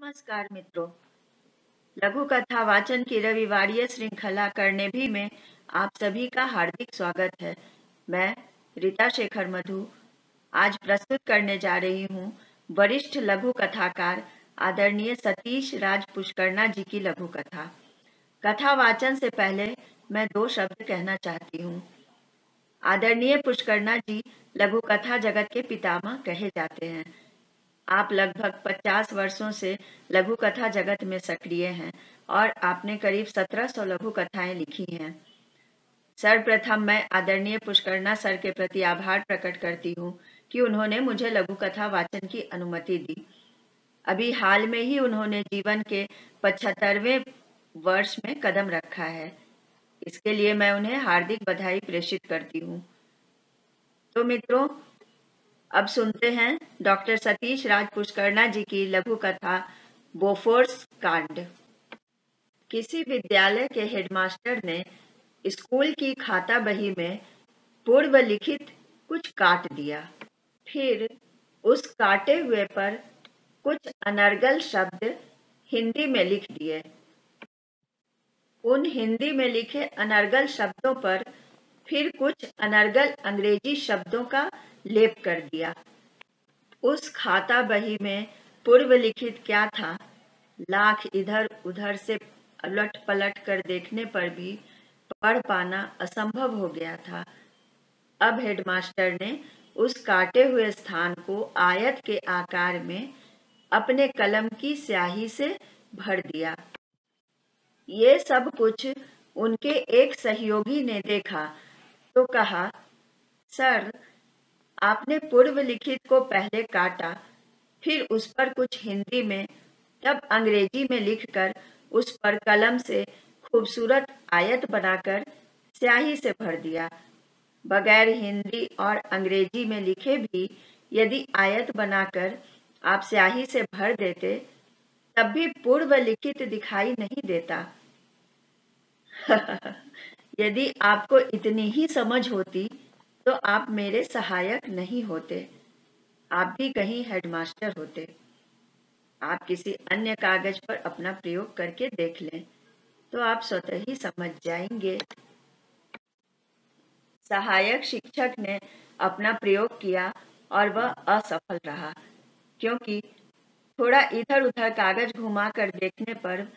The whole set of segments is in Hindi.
नमस्कार मित्रों। लघु कथा वाचन की रविवारीय श्रृंखला करने भी में आप सभी का हार्दिक स्वागत है। मैं रीता शेखर मधु आज प्रस्तुत करने जा रही हूँ वरिष्ठ लघु कथाकार आदरणीय सतीश राज पुष्करना जी की लघु कथा। कथा वाचन से पहले मैं 2 शब्द कहना चाहती हूँ। आदरणीय पुष्करना जी लघु कथा जगत के पितामह कहे जाते हैं। आप लगभग 50 वर्षों से लघु कथा जगत में सक्रिय हैं और आपने करीब 1700 लघु कथाएं लिखी हैं। सर्वप्रथम मैं आदरणीय पुष्करना सर के प्रति आभार प्रकट करती हूँ कि उन्होंने मुझे लघु कथा वाचन की अनुमति दी। अभी हाल में ही उन्होंने जीवन के 75वें वर्ष में कदम रखा है। इसके लिए मैं उन्हें हार्दिक बधाई प्रेषित करती हूँ। तो मित्रों, अब सुनते हैं डॉक्टर सतीश राज पुष्करना जी की लघु कथा बोफोर्स कांड। किसी विद्यालय के हेडमास्टर ने स्कूल की खाता बही में पूर्व लिखित कुछ काट दिया। फिर उस काटे हुए पर कुछ अनर्गल शब्द हिंदी में लिख दिए। उन हिंदी में लिखे अनर्गल शब्दों पर फिर कुछ अनर्गल अंग्रेजी शब्दों का लेप कर दिया। उस खाता बही में पूर्व लिखित क्या था, लाख इधर उधर से उलट पलट कर देखने पर भी पढ़ पाना असंभव हो गया था। अब हेडमास्टर ने उस काटे हुए स्थान को आयत के आकार में अपने कलम की स्याही से भर दिया। ये सब कुछ उनके एक सहयोगी ने देखा तो कहा, सर, आपने पूर्व लिखित को पहले काटा, फिर उस पर कुछ हिंदी में, तब अंग्रेजी में लिखकर उस पर कलम से खूबसूरत आयत बनाकर स्याही से भर दिया। बगैर हिंदी और अंग्रेजी में लिखे भी यदि आयत बनाकर आप स्याही से भर देते, तब भी पूर्व लिखित दिखाई नहीं देता। यदि आपको इतनी ही समझ होती तो आप मेरे सहायक नहीं होते, आप भी कहीं हेडमास्टर होते। आप किसी अन्य कागज पर अपना प्रयोग करके देख लें तो आप स्वतः ही समझ जाएंगे। सहायक शिक्षक ने अपना प्रयोग किया और वह असफल रहा, क्योंकि थोड़ा इधर उधर कागज घुमाकर देखने पर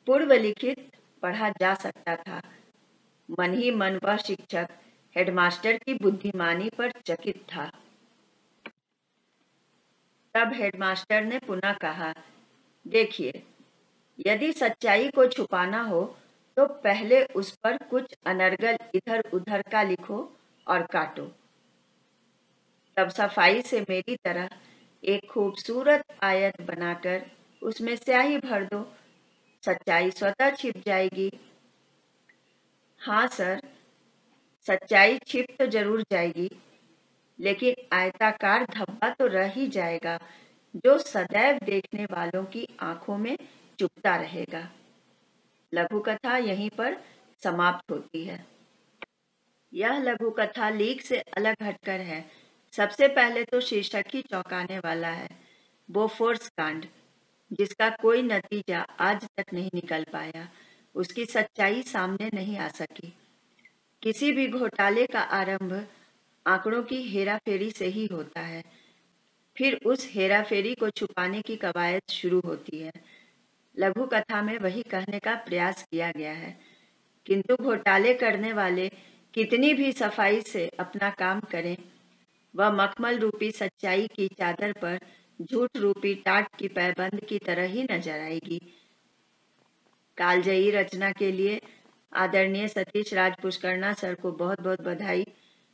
पूर्व लिखित पढ़ा जा सकता था। मन ही मन वह शिक्षक हेडमास्टर की बुद्धिमानी पर चकित था। तब हेडमास्टर ने पुनः कहा, देखिए, यदि सच्चाई को छुपाना हो तो पहले उस पर कुछ अनर्गल इधर उधर का लिखो और काटो। तब सफाई से मेरी तरह एक खूबसूरत आयत बनाकर उसमें स्याही भर दो, सच्चाई स्वतः छिप जाएगी। हाँ सर, सच्चाई छिप तो जरूर जाएगी, लेकिन आयताकार धब्बा तो रह ही जाएगा, जो सदैव देखने वालों की आंखों में चुभता रहेगा। लघु कथा यहीं पर समाप्त होती है। यह लघु कथा लीक से अलग हटकर है। सबसे पहले तो शीर्षक ही चौंकाने वाला है, बोफोर्स कांड, जिसका कोई नतीजा आज तक नहीं निकल पाया। उसकी सच्चाई सामने नहीं आ सकी। किसी भी घोटाले का आरंभ आंकड़ों की हेराफेरी से ही होता है, फिर उस हेराफेरी को छुपाने की कवायद शुरू होती है। लघु कथा में वही कहने का प्रयास किया गया है, किंतु घोटाले करने वाले कितनी भी सफाई से अपना काम करें, वह मखमल रूपी सच्चाई की चादर पर झूठ रूपी टाट की पैबंद की तरह ही नजर आएगी। कालजयी रचना के लिए आदरणीय सतीश राज पुष्करना सर को बहुत बहुत बधाई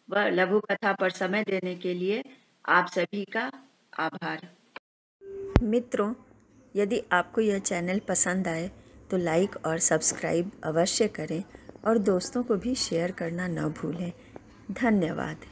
व लघु कथा पर समय देने के लिए आप सभी का आभार। मित्रों, यदि आपको यह चैनल पसंद आए तो लाइक और सब्सक्राइब अवश्य करें और दोस्तों को भी शेयर करना न भूलें। धन्यवाद।